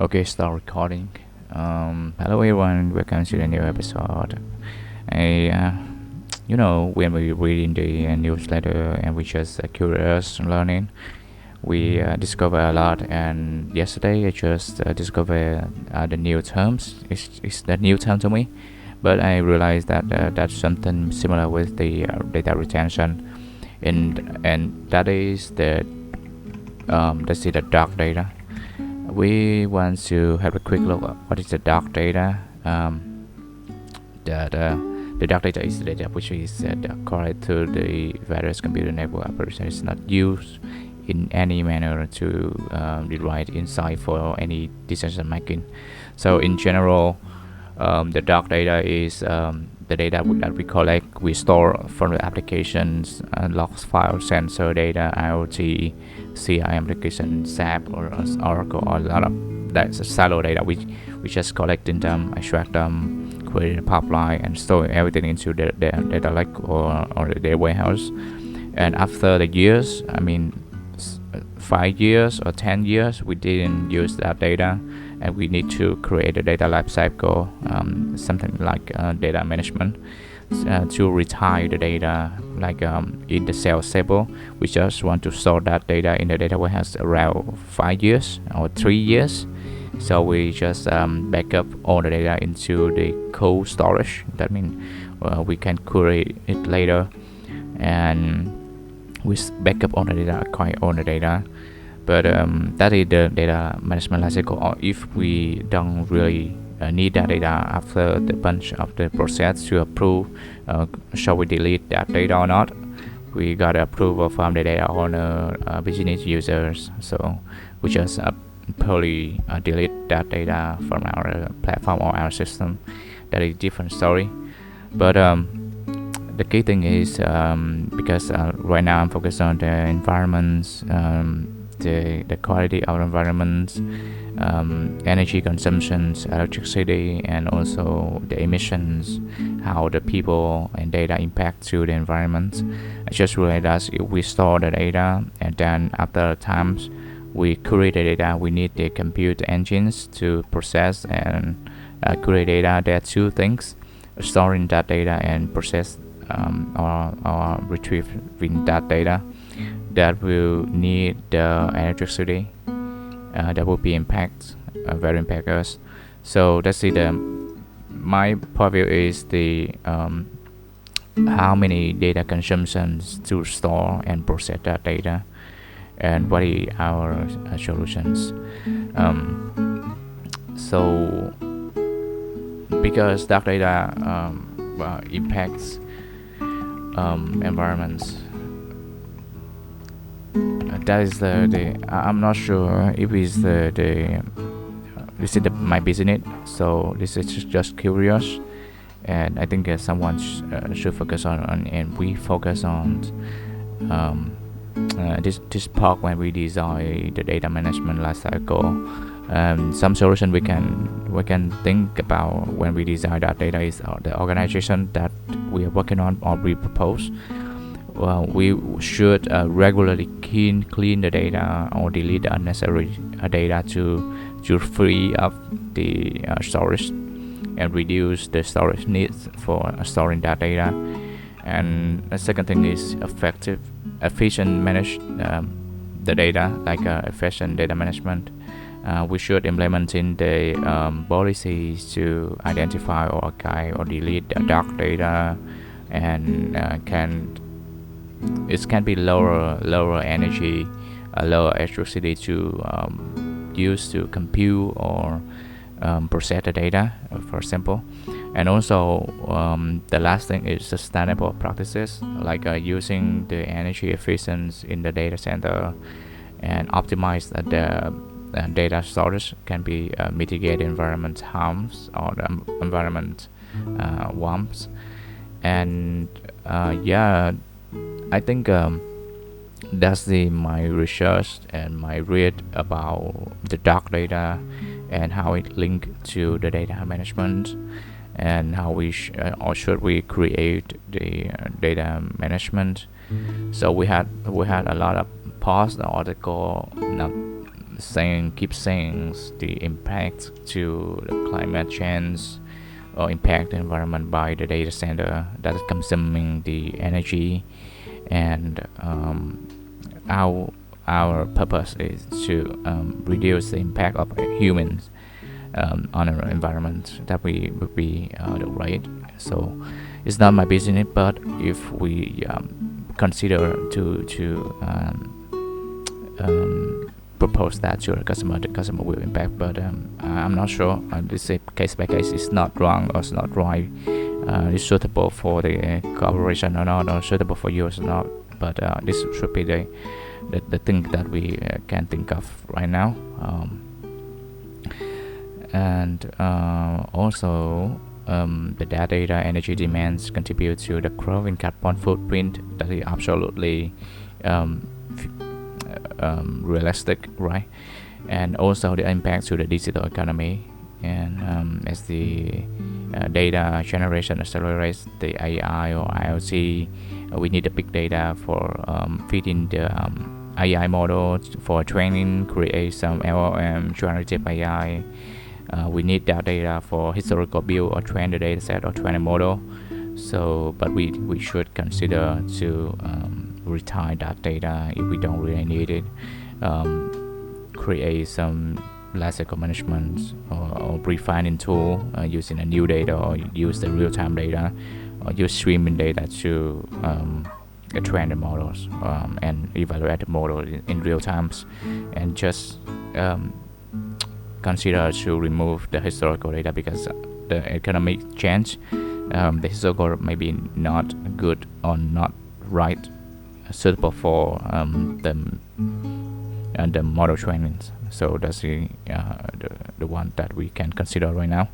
Okay, start recording. Hello everyone, welcome to the new episode. I, when we reading the newsletter and we just curious learning, we discover a lot. And yesterday I just discovered the new terms. It's the new term to me, but I realized that that's something similar with the data retention, and that is the dark data. We want to have a quick look at what is the dark data. The dark data is the data which is correlated to the various computer network operations. It's not used in any manner to derive insight for any decision making. So in general, the dark data is the data that we collect, we store from the applications, logs, files, sensor data, IoT, CRM application, SAP or Oracle, or a lot of that's a silo data. We just collecting them, extract them, create a pipeline, and store everything into the data lake or the data warehouse. And after the years, 5 years or 10 years, we didn't use that data, and we need to create a data lifecycle, something like data management, to retire the data, like in the sales table. We just want to store that data in the data warehouse around 5 years or 3 years. So we just back up all the data into the cold storage. That means we can query it later, and we back up all the data, acquire all the data. But that is the data management lifecycle. Or if we don't really need that data after the bunch of the process to approve, shall we delete that data or not? We got approval from the data owner, business users. So we just purely delete that data from our platform or our system. That is a different story. But the key thing is, because right now I'm focused on the environments, the quality of environment, energy consumptions, electricity, and also the emissions, how the people and data impact to the environment. I just realized that if we store the data and then after times we create the data, we need the compute engines to process and create data. There are two things: storing that data and process or retrieving that data. That will need the electricity. That will be very impact us. So that's it. My point of view is the how many data consumptions to store and process that data, and what are our solutions. So because dark data impacts environments. That is I'm not sure if it's this is my business. So this is just curious, and I think someone should focus on, and we focus on this part when we design the data management lifecycle. Some solution we can think about when we design that data is the organization that we are working on or we propose. We should regularly clean the data or delete the unnecessary data to free up the storage and reduce the storage needs for storing that data. And the second thing is efficient manage the data, like efficient data management. We should implement in the policies to identify or archive or delete the dark data, and it can be lower energy, lower electricity to use to compute or process the data, for example. And also the last thing is sustainable practices, like using the energy efficiency in the data center and optimize the data storage can be mitigate environment harms or the environment warmth. And I think that's my research and my read about the dark data and how it linked to the data management, and how or should we create the data management. So we had a lot of posts, article, keep saying the impact to the climate change or impact the environment by the data center that is consuming the energy, and our purpose is to reduce the impact of humans on our environment. That we would be the right. So it's not my business, but if we consider to propose that to the customer will impact. But I'm not sure. This is case by case. It's not wrong or it's not right. It's suitable for the cooperation or not, or suitable for you or not. But this should be the thing that we can think of right now. And also the data energy demands contribute to the growing carbon footprint. That is absolutely realistic, right? And also the impact to the digital economy. And as the data generation accelerates, the AI or IoT, we need the big data for feeding the AI model for training, create some LLM, generative AI. We need that data for historical build or train the data set or train a model. So, but we should consider to retire that data if we don't really need it. Create some lifecycle management or refining tool using a new data, or use the real-time data, or use streaming data to train the models and evaluate the model in real times, and just consider to remove the historical data because the economic change, the historical may be not good or not right, suitable for the model trainings. So that's the one that we can consider right now.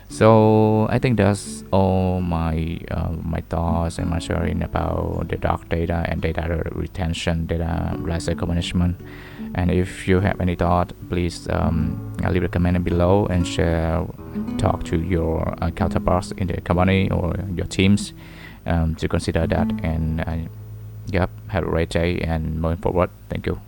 So I think that's all my thoughts and my sharing about the dark data and data retention, data lifecycle management. And if you have any thought, please leave a comment below and share. Talk to your counterparts in the company or your teams to consider that. And yep, have a great day and moving forward. Thank you.